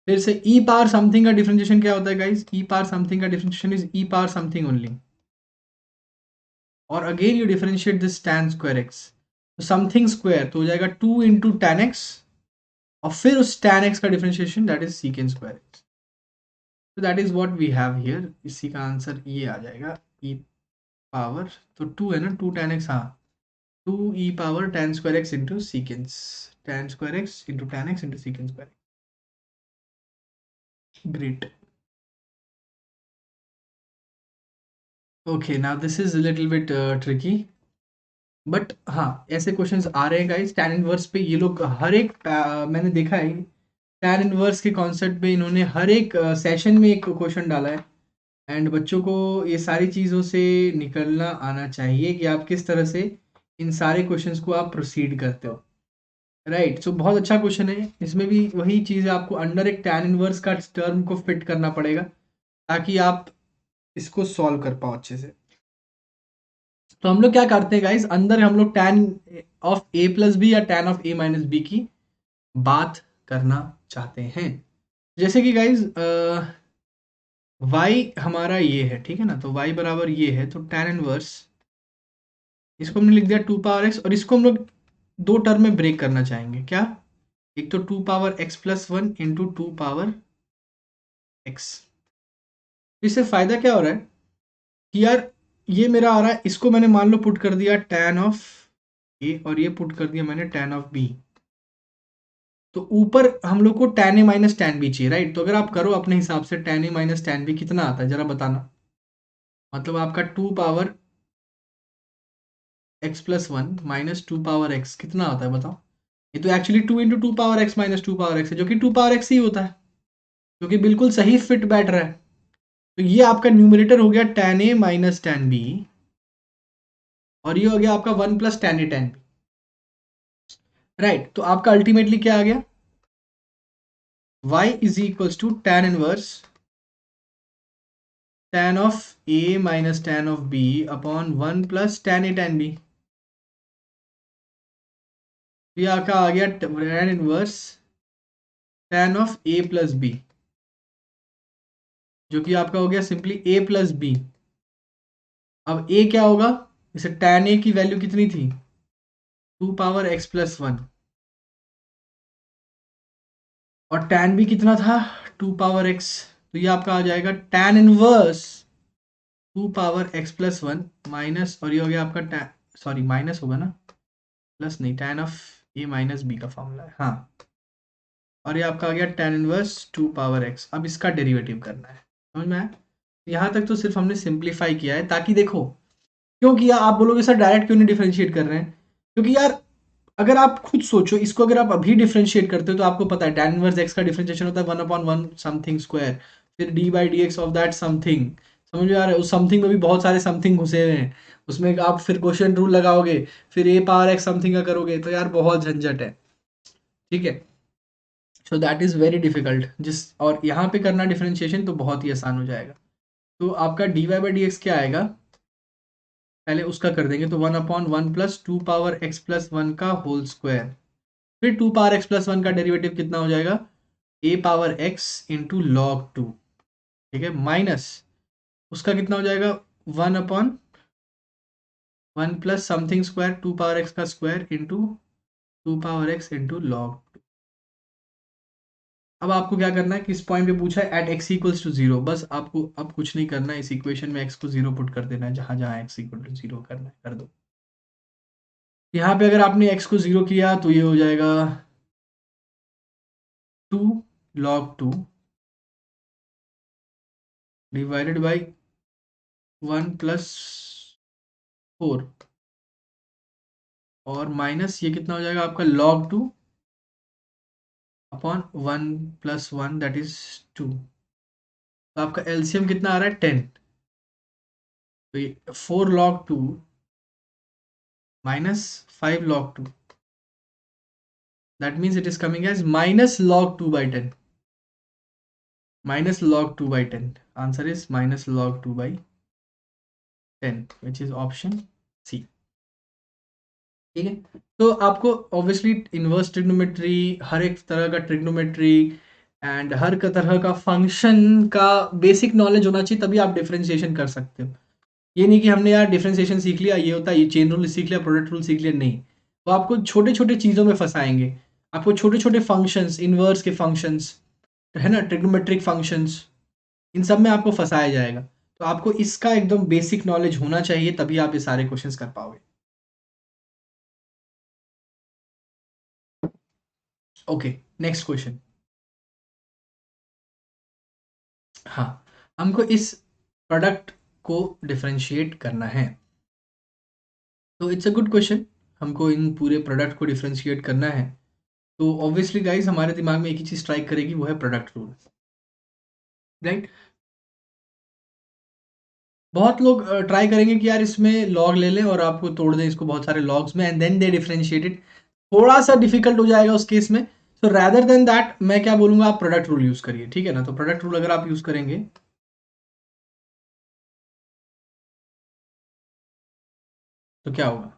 Speaker 1: फिर से ई पावर समथिंग का डिफरेंशिएशन क्या होता है गाइस? ई पावर समथिंग का differentiation is e power something only, और again you differentiate this tan square x, तो समथिंग स्क्वायर तो हो जाएगा टू इंटू टैन एक्स, और फिर उस टैन एक्स का differentiation that is secant square x. तो that is what we have here, इसी का आंसर ये आ जाएगा ई पावर, तो टू है ना, टू टैन एक्स, हाँ, two e power tan square x into secants, tan square x into tan x into secants square. Great, okay, now this is little bit tricky, but हाँ ऐसे questions आ रहे हैं guys. Tan inverse पे ये लोग हर एक मैंने देखा है, टैन इनवर्स के कॉन्सेप्ट पे इन्होंने हर एक सेशन में एक क्वेश्चन डाला है, एंड बच्चों को ये सारी चीज़ों से निकलना आना चाहिए कि आप किस तरह से इन सारे क्वेश्चंस को आप प्रोसीड करते हो, राइट। सो बहुत अच्छा क्वेश्चन है, इसमें भी वही चीज़ है, आपको अंडर एक टैन इनवर्स का टर्म को फिट करना पड़ेगा ताकि आप इसको सॉल्व कर पाओ अच्छे से। तो हम लोग क्या करते हैं गाइस, अंदर हम लोग tan of a plus b या tan of a minus b की बात करना चाहते हैं। जैसे कि गाइस y हमारा ये है, ठीक है ना, तो y बराबर ये है, तो टैन इनवर्स इसको हमने लिख दिया 2 पावर एक्स, और इसको हम लोग दो टर्म में ब्रेक करना चाहेंगे। क्या? एक तो 2 power x plus one into 2 power x. इससे फायदा क्या हो रहा है कि यार ये मेरा आ रहा है, इसको मैंने मान लो पुट कर दिया tan ऑफ ए, और ये पुट कर दिया मैंने tan ऑफ बी। तो ऊपर हम लोग को tan a minus tan B चाहिए, राइट? तो अगर आप करो अपने हिसाब से tan a minus tan B कितना आता है जरा बताना। मतलब आपका 2 power x plus one minus 2 power x कितना आता है बताओ? ये तो actually 2 into 2 power x minus 2 power x है, जो कि 2 पावर एक्स ही होता है, जो कि बिल्कुल सही फिट बैठ रहा है। तो ये आपका न्यूमरेटर हो गया tan a minus tan b, और ये हो गया आपका 1 plus tan a tan b, right? तो आपका अल्टीमेटली क्या आ गया? y is equals to tan inverse tan of a minus tan of b upon 1 plus tan a tan b। ये आपका आ गया tan inverse tan of a plus b, जो कि आपका हो गया सिंपली a प्लस b। अब a क्या होगा? इसे tan a की वैल्यू कितनी थी? 2 पावर x प्लस वन, और tan b कितना था? 2 पावर x। तो ये आपका आ जाएगा tan inverse 2 power x plus one minus, और ये हो गया आपका tan, सॉरी माइनस होगा ना, प्लस नहीं, tan of a minus b का फॉर्मूला है, हाँ। और ये आपका आ गया tan इनवर्स 2 पावर x। अब इसका डेरिवेटिव करना है, समझ में आया? यहाँ तक तो सिर्फ हमने सिंप्लीफाई किया है, ताकि देखो क्यों किया आप बोलोगे सर डायरेक्ट क्यों नहीं डिफरेंशिएट कर रहे हैं? क्योंकि यार अगर आप खुद सोचो इसको, अगर आप अभी डिफरेंशिएट करते हो तो आपको पता है tan इनवर्स x का डिफरेंशिएशन होता है 1/1 समथिंग स्क्वायर, फिर d by d x of that something. समझ में आ रहा है? उस समथिंग में भी बहुत सारे समथिंग घुसे हुए हैं, उसमें आप फिर क्वेश्चन रूल लगाओगे, फिर a पावर x समथिंग का करोगे, तो यार बहुत झंझट है, ठीक है? सो दैट इज वेरी डिफिकल्ट। और यहाँ पे करना डिफरेंशिएशन तो बहुत ही आसान हो जाएगा। तो आपका dy बाई डी एक्स क्या आएगा? पहले उसका कर देंगे, तो 1/1 plus 2 power x plus one का होल स्क्वायर, फिर 2 पावर x प्लस वन का डेरिवेटिव कितना हो जाएगा? a power x into log to, ठीक है, माइनस उसका कितना हो जाएगा? 1/1 plus something square 2 power x का square into 2 power x into log. अब आपको क्या करना है कि इस पॉइंट पे पूछा है at x equals to zero, बस आपको अब कुछ नहीं करना है, इस इक्वेशन में x को जीरो पुट कर देना है, जहां जहां x इक्वल टू जीरो करना है कर दो। यहाँ पे अगर आपने x को जीरो किया तो ये हो जाएगा 2 log 2 डिवाइडेड बाई 1 प्लस 4, और माइनस ये कितना हो जाएगा आपका log 2 upon 1 plus one that is 2। तो आपका एलसीएम कितना आ रहा है? 10। तो ये 4 log 2 minus 5 log 2, that means it is coming as minus log 2 by 10, minus log 2 by 10। Answer is minus log 2 by 10, which is option C। ठीक है, तो आपको ऑब्वियसली इनवर्स ट्रिग्नोमेट्री, हर एक तरह का ट्रिग्नोमेट्री एंड हर तरह का फंक्शन का बेसिक नॉलेज होना चाहिए, तभी आप डिफरेंशिएशन कर सकते हो। ये नहीं कि हमने यार डिफरेंशिएशन सीख लिया, ये होता है, ये चेन रूल सीख लिया, प्रोडक्ट रूल सीख लिया, नहीं। वो आपको छोटे छोटे चीज़ों में फंसाएंगे, आपको छोटे छोटे फंक्शंस, इनवर्स के फंक्शंस, है ना, ट्रिग्नोमेट्रिक फंक्शंस, इन सब में आपको फंसाया जाएगा। तो आपको इसका एकदम बेसिक नॉलेज होना चाहिए, तभी आप ये सारे क्वेश्चंस कर पाओगे। Okay, next question. हाँ, हमको इस प्रोडक्ट को डिफरेंशिएट करना है, तो इट्स अ गुड क्वेश्चन। हमको इन पूरे प्रोडक्ट को डिफरेंशिएट करना है, तो ऑब्वियसली गाइस हमारे दिमाग में एक ही चीज स्ट्राइक करेगी, वो है प्रोडक्ट रूल, राइट? बहुत लोग ट्राई करेंगे कि यार इसमें लॉग ले लें और आपको तोड़ दें इसको बहुत सारे लॉग्स में, and then they differentiate it. थोड़ा सा डिफिकल्ट हो जाएगा उस केस में। सो रैदर देन दैट मैं क्या बोलूंगा, आप प्रोडक्ट रूल यूज करिए, ठीक है ना? तो प्रोडक्ट रूल अगर आप यूज करेंगे तो क्या होगा?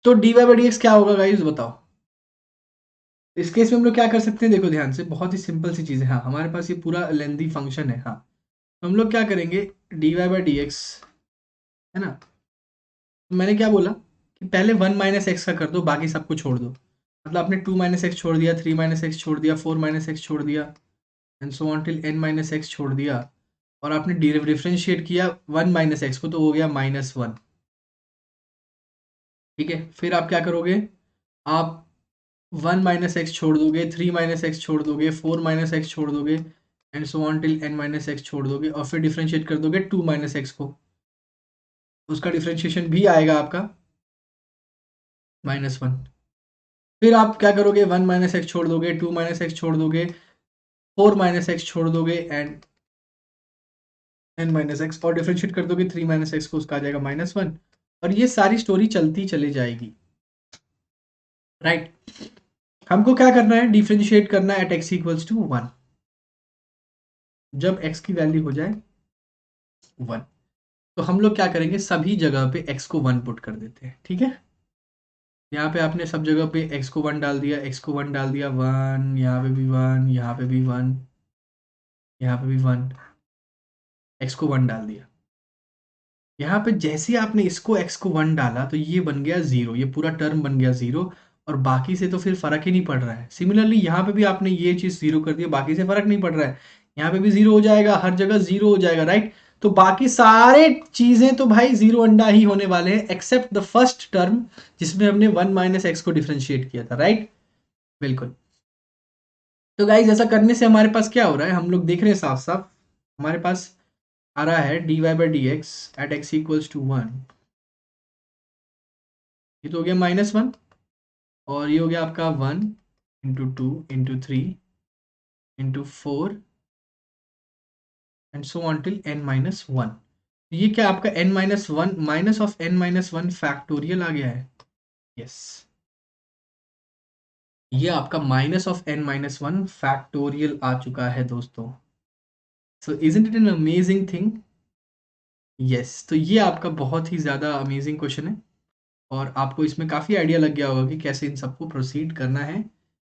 Speaker 1: तो d y by d x क्या होगा गाइस, बताओ। इस केस में हम लोग क्या कर सकते हैं, देखो ध्यान से, बहुत ही सिंपल सी चीज है। हाँ, हमारे पास ये पूरा लेंदी फंक्शन है, हाँ, हम लोग क्या करेंगे, dy बाई डी एक्स, है ना। तो मैंने क्या बोला कि पहले 1 माइनस एक्स का कर दो, बाकी सबको छोड़ दो। मतलब आपने 2 माइनस एक्स छोड़ दिया, 3 माइनस एक्स छोड़ दिया, 4 माइनस एक्स छोड़ दिया, and so on till n minus x छोड़ दिया, और आपने डिफरेंशिएट किया 1 माइनस एक्स को, तो हो गया -1। ठीक है, फिर आप क्या करोगे, आप 1 माइनस एक्स छोड़ दोगे, 3 माइनस एक्स छोड़ दोगे, 4 माइनस एक्स छोड़ दोगे, and so on till n minus x छोड़ दोगे, और फिर डिफरेंशिएट कर दोगे 2 माइनस एक्स को, उसका डिफरेंशिएशन भी आएगा आपका -1। फिर आप क्या करोगे, 1 माइनस एक्स छोड़ दोगे, 2 माइनस एक्स छोड़ दोगे, 4 माइनस एक्स छोड़ दोगे, एंड n माइनस एक्स, और डिफरेंशिएट कर दोगे 3 माइनस एक्स को, उसका आ जाएगा -1। और ये सारी स्टोरी चलती चली जाएगी, राइट। हमको क्या करना है, डिफरेंशिएट करना है एट x इक्वल्स टू 1। जब x की वैल्यू हो जाए 1, तो हम लोग क्या करेंगे, सभी जगह पे x को 1 पुट कर देते हैं। ठीक है, यहाँ पे आपने सब जगह पे x को 1 डाल दिया, x को 1 डाल दिया, 1, यहाँ पे भी 1, यहाँ पे भी 1, यहाँ पे भी 1, x को 1 डाल दिया। यहाँ पे जैसे आपने इसको x को 1 डाला, तो ये बन गया 0, ये पूरा टर्म बन गया 0, और बाकी से तो फिर फर्क ही नहीं पड़ रहा है। सिमिलरली यहाँ पे भी आपने ये चीज़ 0 कर दिया, बाकी से फर्क नहीं पड़ रहा है, यहाँ पे भी 0 हो जाएगा, हर जगह 0 हो जाएगा, राइट। तो बाकी सारे चीजें तो भाई 0 अंडा ही होने वाले हैं, एक्सेप्ट द फर्स्ट टर्म जिसमें हमने 1 माइनस एक्स को डिफरेंशिएट किया था, राइट। बिल्कुल। तो गाइज ऐसा करने से हमारे पास क्या हो रहा है, हम लोग देख रहे हैं साफ साफ, हमारे पास आ रहा है dy by d x at x equals to 1, ये तो हो गया -1, और ये हो गया आपका 1 into 2 into 3 into 4 and so on till n-1। ये क्या आपका n-1 minus of n-1 factorial आ गया है। यस, ये आपका माइनस ऑफ n-1 फैक्टोरियल आ चुका है दोस्तों। सो isn't it an amazing thing. Yes, तो ये आपका बहुत ही ज़्यादा अमेजिंग क्वेश्चन है, और आपको इसमें काफ़ी आइडिया लग गया होगा कि कैसे इन सबको प्रोसीड करना है।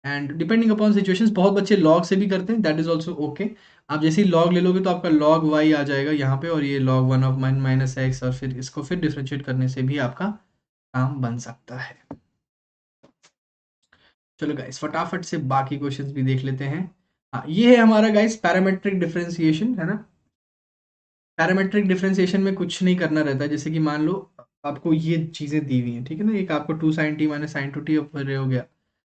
Speaker 1: एंड डिपेंडिंग अपॉन सिचुएशंस, बहुत बच्चे लॉग से भी करते हैं, दैट इज ऑल्सो ओके। आप जैसे ही लॉग ले लोगे तो आपका लॉग वाई आ जाएगा यहाँ पे, और ये log 1 ऑफ माइनस एक्स, और फिर इसको फिर डिफ्रेंशिएट करने से भी आपका काम बन सकता है। चलो गाइस, फटाफट से बाकी क्वेश्चंस भी देख लेते हैं। हाँ, ये है हमारा गाइस पैरामेट्रिक डिफरेंशिएशन, है ना। पैरामेट्रिक डिफरेंशिएशन में कुछ नहीं करना रहता है, जैसे कि मान लो आपको ये चीज़ें दी हुई हैं, ठीक है ना, एक आपको 2 sin t minus sign to T हो गया।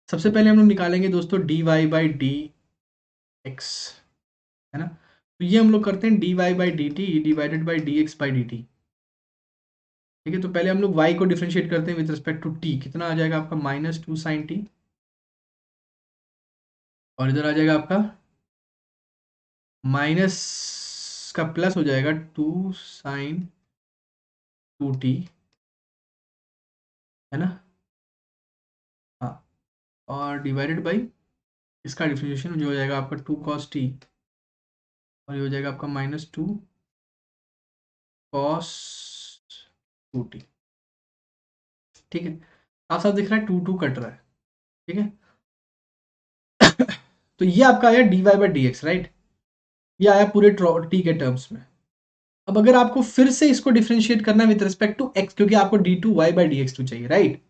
Speaker 1: सबसे पहले हम लोग निकालेंगे दोस्तों dy बाई डी एक्स, है ना। तो ये हम लोग करते हैं dy by D T divided by d x by D T. ठीक है, तो पहले हम लोग y को डिफरेंशिएट करते हैं विद रिस्पेक्ट टू t, कितना आ जाएगा आपका -2 sin t, और इधर आ जाएगा आपका माइनस का प्लस हो जाएगा 2 sin 2t, है ना। हाँ, और डिवाइडेड बाई इसका डिफरेंशिएशन जो हो जाएगा आपका 2 cos t, और ये हो जाएगा आपका -2 cos 2t। ठीक है, साफ साफ दिख रहा है 2 कट रहा है। ठीक है, तो ये आपका आया dy by d x, right. ये आया पूरे टी के टर्म्स में। अब अगर आपको फिर से इसको डिफरेंशिएट करना है विद रिस्पेक्ट टू x, क्योंकि आपको d2y बाई डी एक्स चाहिए, राइट।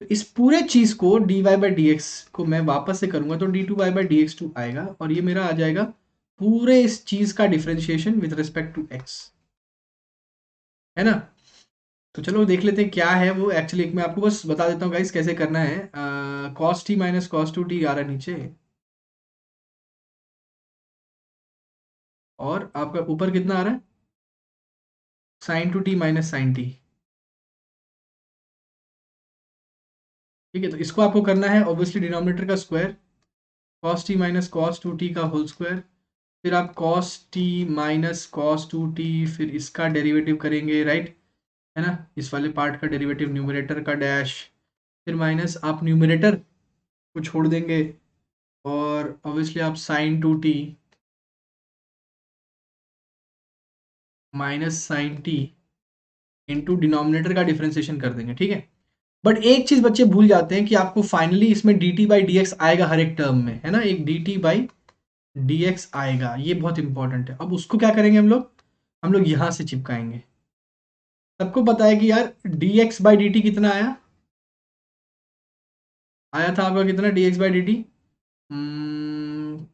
Speaker 1: तो इस पूरे चीज को dy बाई डी एक्स को मैं वापस से करूंगा, तो d2y बाई डी एक्स आएगा, और ये मेरा आ जाएगा पूरे इस चीज का differentiation with respect to x, है ना। तो चलो देख लेते हैं क्या है वो एक्चुअली। मैं आपको बस बता देता हूँ गाइस कैसे करना है। cos t minus cos 2t आ रहा है नीचे, और आपका ऊपर कितना आ रहा है, sin 2t minus sin t। ठीक है, तो इसको आपको करना है ऑब्वियसली डिनोमिनेटर का square, cos t minus cos 2t का होल स्क्वायर, फिर आप cos t minus cos 2t, फिर इसका डेरिवेटिव करेंगे, राइट, है ना। इस वाले पार्ट का डेरिवेटिव न्यूमरेटर का डैश, फिर माइनस आप न्यूमरेटर को छोड़ देंगे, और ऑब्वियसली आप sin 2t minus sine t into denominator का डिफरेंशिएशन कर देंगे। ठीक है, बट एक चीज बच्चे भूल जाते हैं कि आपको फाइनली इसमें D T by d x आएगा हर एक टर्म में, है ना। एक डी टी बाई dx आएगा, ये बहुत इंपॉर्टेंट है। अब उसको क्या करेंगे हम लोग यहाँ से चिपकाएंगे। सबको पता है कि यार dx बाई dt कितना आया, आया था आपका कितना dx by dt,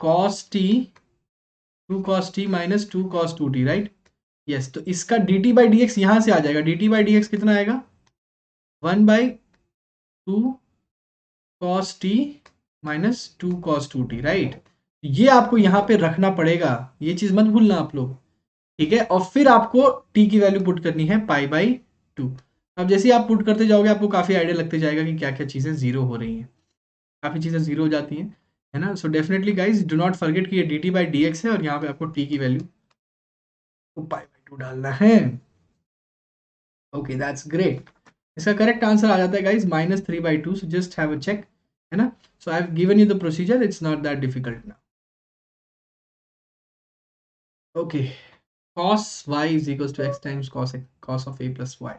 Speaker 1: cos t 2 cos t minus 2 cos 2t, right. Yes, तो इसका dt बाई dx यहाँ से आ जाएगा। dt बाई dx कितना आएगा, 1/2 cos t minus 2 cos 2t, right. ये आपको यहाँ पे रखना पड़ेगा, ये चीज मत भूलना आप लोग, ठीक है। और फिर आपको t की वैल्यू पुट करनी है π/2। अब जैसे ही आप पुट करते जाओगे आपको काफी आइडिया लगते जाएगा कि क्या क्या चीजें जीरो हो रही हैं, काफी चीजें जीरो हो जाती हैं, है ना। So definitely guys do not forget कि ये dt बाई dx है और यहाँ पे आपको t की वैल्यू को π/2 डालना है। Okay, that's great. इसका करेक्ट आंसर आ जाता है guys -3/2। So just have a check, है ना। So I have given you the procedure, it's not that difficult ना। Okay, cos y is equal to x times cos of a plus y।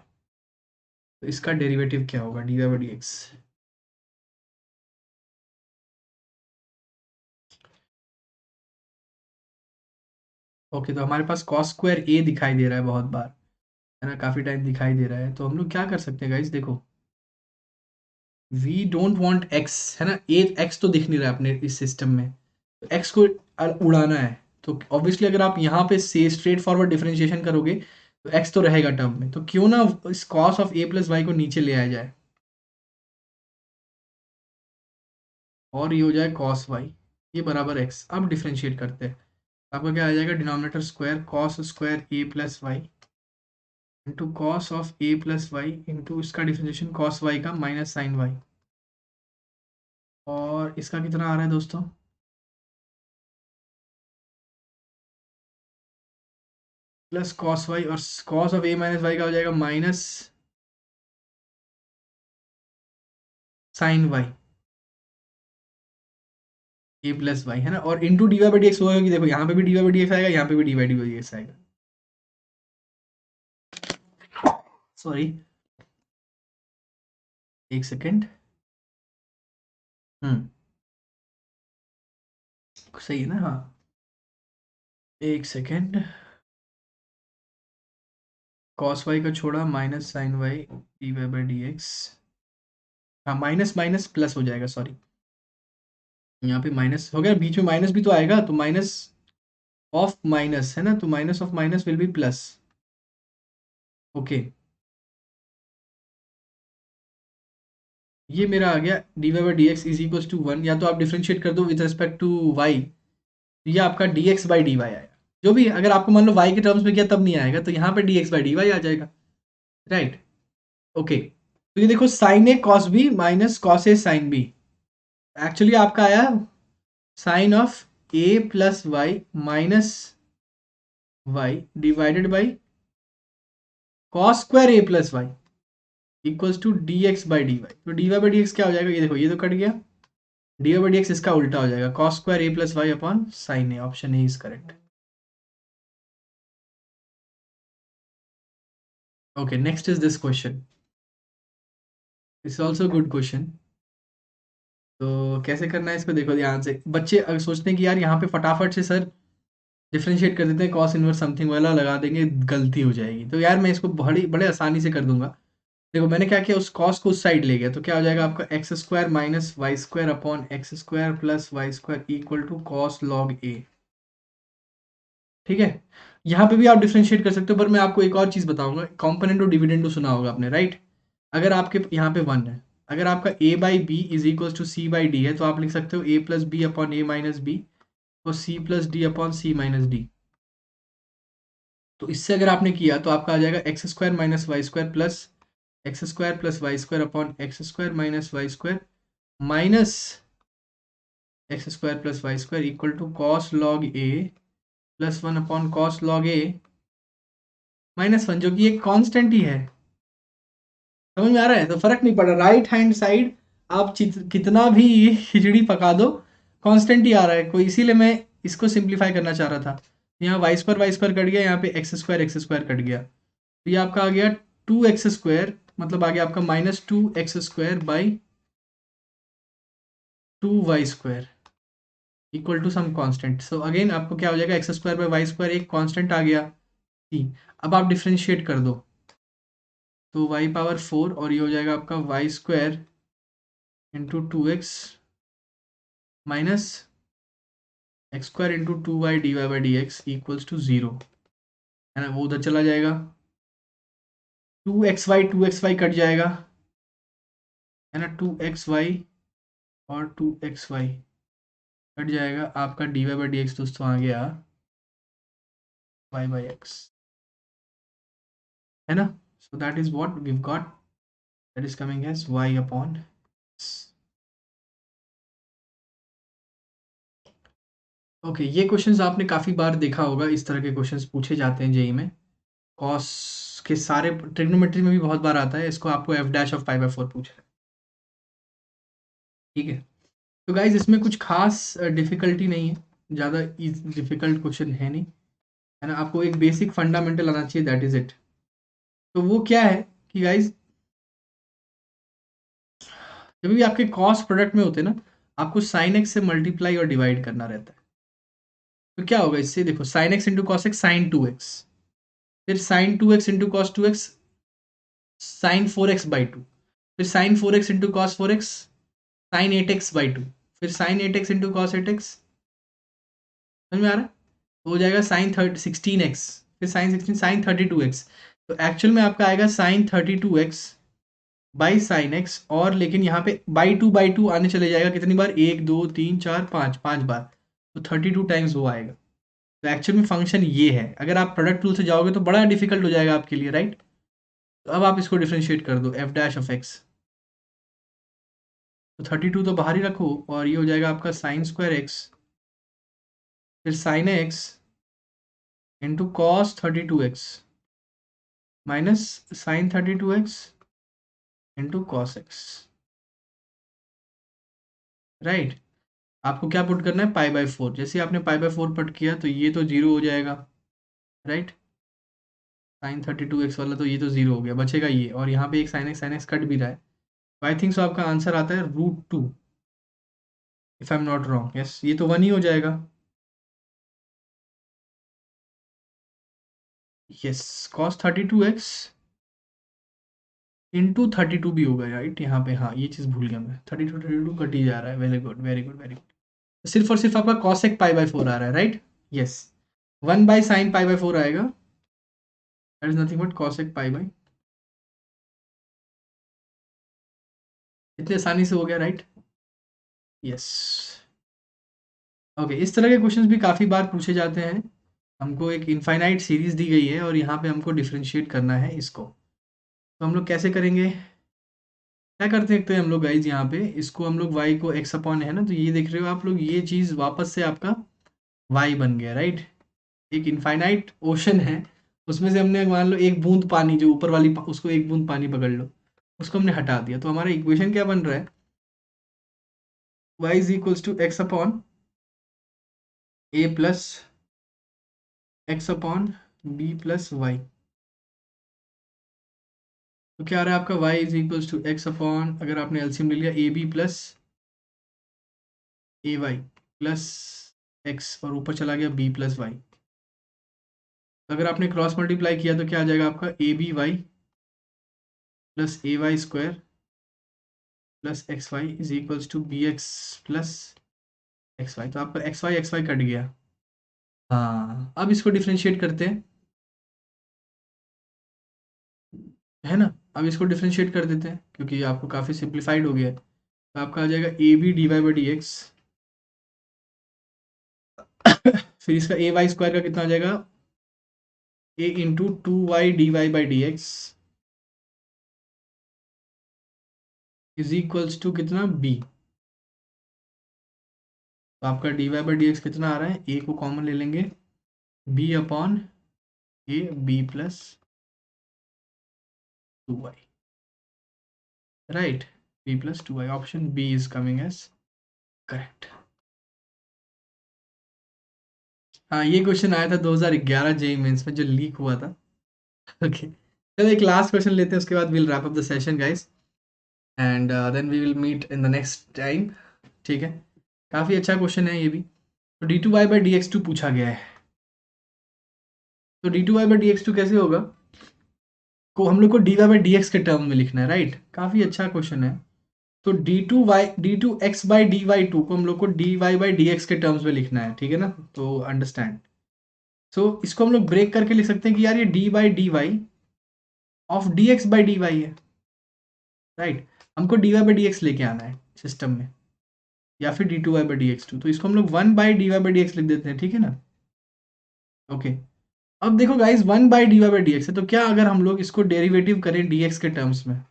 Speaker 1: तो इसका derivative क्या होगा, dy by dx। Okay, तो हमारे पास cos square a दिखाई दे रहा है बहुत बार, है ना, काफी टाइम दिखाई दे रहा है। तो हम लोग क्या कर सकते हैं गाइज, देखो वी डोंट वांट x, है ना। ए x तो दिख नहीं रहा है अपने इस सिस्टम में, तो x को उड़ाना है। तो ऑब्वियसली अगर आप यहाँ पे से स्ट्रेट फॉरवर्ड डिफरेंशिएशन करोगे तो x तो रहेगा टर्म में, तो क्यों ना इस cos of a plus y को नीचे ले आया जाए और ये हो जाए cos y, ये बराबर x। अब डिफरेंशिएट करते हैं, आपका क्या आ जाएगा, denominator square cos square a plus y into cos of a plus y into इसका डिफरेंशिएशन cos y का माइनस साइन y। और इसका कितना आ रहा है दोस्तों, प्लस कॉस वाई, और cos of a minus y का हो जाएगा minus sine y a plus y, है ना। और into d y by d x होगा कि देखो यहाँ पे भी d y by d x आएगा, यहाँ पे भी डी वाई डी एक्स आएगा। सॉरी, एक सेकेंड। हम्म, सही है ना, हाँ, एक सेकेंड। कॉस वाई का छोड़ा minus sine y d y by d x, हाँ माइनस माइनस प्लस हो जाएगा, सॉरी यहाँ पे माइनस हो गया, बीच में माइनस भी तो आएगा, तो माइनस ऑफ माइनस, है ना, तो minus of minus will be plus. Okay, ये मेरा आ गया d y by d x is equal to 1, या तो आप डिफ्रेंशिएट कर दो विद रिस्पेक्ट टू वाई, ये आपका d x by d y आएगा। जो भी, अगर आपको मान लो वाई के टर्म्स में किया तब नहीं आएगा, तो यहाँ पे d x by d y आ जाएगा, राइट। ओके, तो ये देखो sine a cos b minus cos a sine b, actually आपका आया sine of a plus y minus y divided by cos square a plus y equals to d x by d y. तो d y by d x क्या हो जाएगा, ये देखो ये तो कट गया, d y by d x इसका उल्टा हो जाएगा, cos square a plus y upon sine a. Option A is correct. Okay, next is this question, it's also good question. तो कैसे करना है इसको, देखो ध्यान से। बच्चे अगर सोचते हैं कि यार यहाँ पे फटाफट से सर डिफरेंशिएट कर देते हैं, कॉस इनवर्स समथिंग वाला लगा देंगे, गलती हो जाएगी, तो यार मैं इसको बड़े बड़े आसानी से कर दूंगा। देखो मैंने क्या किया, उस कॉस को उस साइड ले गया, तो क्या हो जाएगा आपका x square minus y square upon x square plus y square equal to cos log a, ठीक है। यहाँ पे भी आप डिफरेंशिएट कर सकते हो, पर मैं आपको एक और चीज़ बताऊंगा, कॉम्पोनेंट और डिविडेंड सुना होगा आपने, राइट। अगर आपके यहाँ पे 1 है, अगर आपका a by b is equal to c by d है, तो आप लिख सकते हो a plus b upon a minus b और c plus d upon c minus d. तो इससे अगर आपने किया तो आपका आ जाएगा x square minus y square plus y square upon x square minus y square minus x square plus y square equal to cos log a plus 1 upon cos log A minus 1, जो कि एक constant ही है। समझ में आ रहा है, तो फर्क नहीं पड़ रहा, राइट हैंड साइड आप कितना भी खिचड़ी पका दो, कांस्टेंट ही आ रहा है कोई, इसीलिए मैं इसको सिंप्लीफाई करना चाह रहा था। यहाँ वाई स्क्वायर कट गया, यहाँ पे एक्स स्क्वायर कट गया, तो ये आपका आ गया 2x स्क्वायर, मतलब आ गया आपका -2x square by 2y square equal to some constant. So again आपको क्या हो जाएगा, x square by y square, एक कांस्टेंट आ गया टी। अब आप डिफ्रेंशिएट कर दो तो वाई पावर 4 और ये हो जाएगा आपका y square into 2x minus x square into 2y d y by d x equals to 0, है ना। वो उधर चला जाएगा, 2xy कट जाएगा, है ना। 2xy और 2xy कट जाएगा, आपका d y by d x दोस्तों आ गया y बाई एक्स, है ना। So that is what we got, that is coming as y upon x। Okay, ये क्वेश्चंस आपने काफ़ी बार देखा होगा, इस तरह के क्वेश्चंस पूछे जाते हैं जेई में। कॉस के सारे ट्रिग्नोमेट्री में भी बहुत बार आता है, इसको आपको F dash of pi by 4 पूछ रहा है, ठीक है। तो गाइज इसमें कुछ खास डिफिकल्टी नहीं है, ज़्यादा डिफिकल्ट क्वेश्चन है नहीं, है ना। आपको एक बेसिक फंडामेंटल आना चाहिए, दैट इज इट। तो वो क्या है कि गाइज जब भी आपके कॉस्ट प्रोडक्ट में होते हैं ना, आपको साइन एक्स से मल्टीप्लाई और डिवाइड करना रहता है। तो क्या होगा इससे, देखो sine x into cos x sine 2x, फिर sine 2x into cos 2x sine 4x by 2, फिर sine 4x into cos 4x sine 8x by 2, फिर sign 8x into cos 8x, समझ में आ रहा है। तो हो जाएगा साइन 16x, फिर साइन 16 साइन 32x। तो एक्चुअल में आपका आएगा sign 32x by sine x, और लेकिन यहाँ पे बाई टू आने चले जाएगा कितनी बार, 1 2 3 4 5 5 बार, तो 32 टाइम्स वो आएगा। तो एक्चुअल में फंक्शन ये है। अगर आप प्रोडक्ट रूल से जाओगे तो बड़ा डिफिकल्ट हो जाएगा आपके लिए, राइट। तो अब आप इसको डिफ्रेंशिएट कर दो, एफ डैश ऑफ एक्स, तो 32 तो बाहर ही रखो, और ये हो जाएगा आपका साइन स्क्वायर एक्स, फिर sine x into cos 32x minus sine 32x into cos x, right. आपको क्या पुट करना है, पाई बाई 4। जैसे आपने पाई बाई 4 पुट किया तो ये तो जीरो हो जाएगा, राइट। साइन 32x वाला तो ये तो जीरो हो गया, बचेगा ये, और यहाँ पे एक साइन एक्स कट भी रहा है। तो आई थिंक सो आपका आंसर आता है √2, if I am not wrong. Yes, ये तो 1 ही हो जाएगा। यस, कॉस 32x इंटू 32 भी होगा, राइट। यहाँ पे हाँ, ये चीज़ भूल गया मैं, 32 कट ही जा रहा है। Very good very good very good. सिर्फ और सिर्फ आपका कॉसेक पाई बाई 4 आ रहा है, right. Yes, 1 by sine pi by 4 आएगा, that is nothing but cosec pi by. इतने आसानी से हो गया, राइट। Yes, okay. इस तरह के क्वेश्चंस भी काफ़ी बार पूछे जाते हैं। हमको एक इनफाइनाइट सीरीज दी गई है और यहाँ पे हमको डिफ्रेंशिएट करना है इसको। तो हम लोग कैसे करेंगे, क्या करते हैं, हम लोग गाइज यहाँ पे इसको हम लोग y को x अपॉन है ना, तो ये देख रहे हो आप लोग, ये चीज़ वापस से आपका y बन गया, राइट। एक इनफाइनाइट ओशन है, उसमें से हमने मान लो एक बूंद पानी, जो ऊपर वाली उसको एक बूंद पानी पकड़ लो, उसको हमने हटा दिया, तो हमारा इक्वेशन क्या बन रहा है, y is equals to x upon a plus x upon b plus y. तो क्या आ रहा है आपका y is equals to x upon, अगर आपने एलसीएम ले लिया, a b plus a y plus x, और ऊपर चला गया बी प्लस वाई। अगर आपने क्रॉस मल्टीप्लाई किया तो क्या आ जाएगा आपका, a b y plus a y square plus x y is equals to b x plus x y. तो आपका एक्स वाई कट गया। हाँ, अब इसको डिफ्रेंशिएट करते हैं, है ना। अब इसको डिफ्रेंशिएट कर देते हैं क्योंकि आपको काफ़ी सिंप्लीफाइड हो गया है। तो आपका आ जाएगा a b d y by d x, फिर इसका ए वाई स्क्वायर का कितना आ जाएगा, a into 2y d y by d x is equals to कितना, b। तो आपका d y by d x कितना आ रहा है, a को कॉमन ले लेंगे, b upon a b plus 2y, right. b plus 2y, option b is coming as correct. हाँ, ये क्वेश्चन आया था 2011 जेई मेंस में, जो लीक हुआ था। ओके, चलो एक लास्ट क्वेश्चन लेते हैं, उसके बाद will wrap up the session guys, and then we will meet in the next time, ठीक है। काफ़ी अच्छा क्वेश्चन है ये भी। तो d2y/dx2 पूछा गया है। तो d2y/dx2 कैसे होगा? को हम लोग को dy/dx के टर्म में लिखना है, राइट? काफी अच्छा क्वेश्चन है। तो d2x/dy2 को हम लोग को dy/dx के टर्म्स में लिखना है, ठीक है ना? तो अंडरस्टैंड। सो इसको हम लोग ब्रेक करके लिख सकते हैं कि यार ये d/dy ऑफ dx/dy है, राइट? हमको dy/dx लेके आना है सिस्टम में, या फिर d2y/dx2। तो इसको हम लोग 1/dy/dx लिख देते हैं, ठीक है ना? ओके। अब देखो गाइस, 1/dy/dx है, तो क्या अगर हम लोग इसको डेरिवेटिव करें dx के टर्म्स में,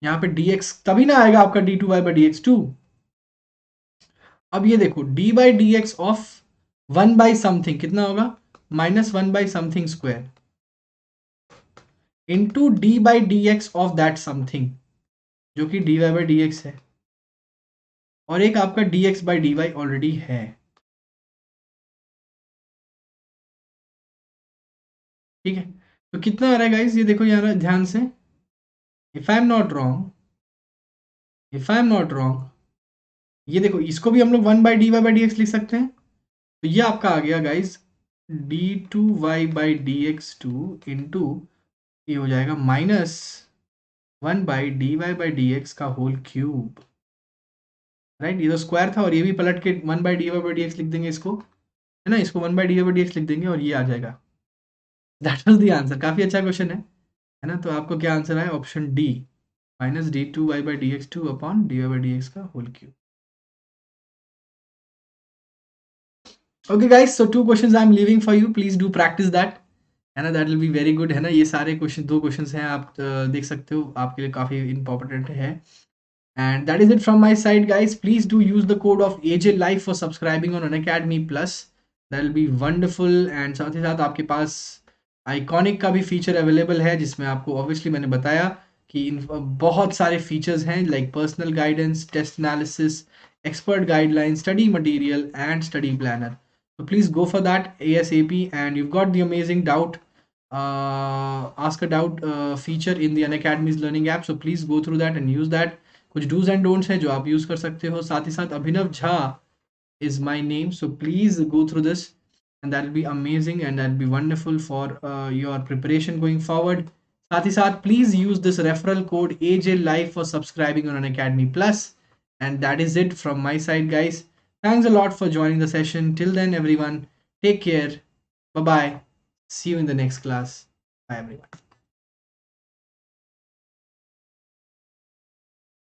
Speaker 1: यहाँ पे dx तभी ना आएगा आपका d2y/dx2। अब ये देखो d/dx ऑफ 1/समथिंग कितना होगा? -1/समथिंग square into d/dx of that something, जो कि dy/dx है, और एक आपका dx/dy ऑलरेडी है। ठीक है, तो कितना आ रहा है गाइस? ये देखो यार ध्यान से, if I am not wrong, ये देखो इसको भी हम लोग 1/dy/dx लिख सकते हैं। तो ये आपका आ गया गाइस d2y/dx2 इंटू, ये हो जाएगा -1/dy/dx का होल क्यूब, राइट? ये तो स्क्वायर था, और ये भी पलट के 1/dy/dx लिख देंगे इसको, है ना? इसको 1/dy/dx लिख देंगे और ये आ जाएगा। That was the answer. काफी अच्छा क्वेश्चन है ना? तो आपको क्या आंसर आया? ऑप्शन डी, -d2y/dx2 अपॉन dy/dx का whole cube. Okay guys, so 2 questions I'm leaving for you. Please do practice that, है ना? That will be very good, है ना? ये सारे क्वेश्चन, 2 क्वेश्चंस हैं, आप देख सकते हो, आपके लिए काफ़ी इम्पोर्टेंट है। And that is it from my side guys. Please do use the code of AJ Life for subscribing on Unacademy Plus. That will be wonderful. And साथ ही साथ आपके पास आइकॉनिक का भी फीचर अवेलेबल है, जिसमें आपको ऑब्वियसली मैंने बताया कि बहुत सारे फीचर्स हैं, like personal guidance, test analysis, expert guidelines, study material, and study planner. So please go for that ASAP. And you've got the amazing doubt, ask a doubt feature in the Unacademy's learning app. So please go through that and use that. कुछ dos and don'ts है जो आप use कर सकते हो। साथ ही साथ अभिनव Jha is my name, so please go through this, and that will be amazing and that will be wonderful for your preparation going forward. साथ ही साथ please use this referral code AJ Life for subscribing on Unacademy Plus. And that is it from my side guys. Thanks a lot for joining the session. Till then everyone, take care, bye bye, see you in the next class. Bye everyone.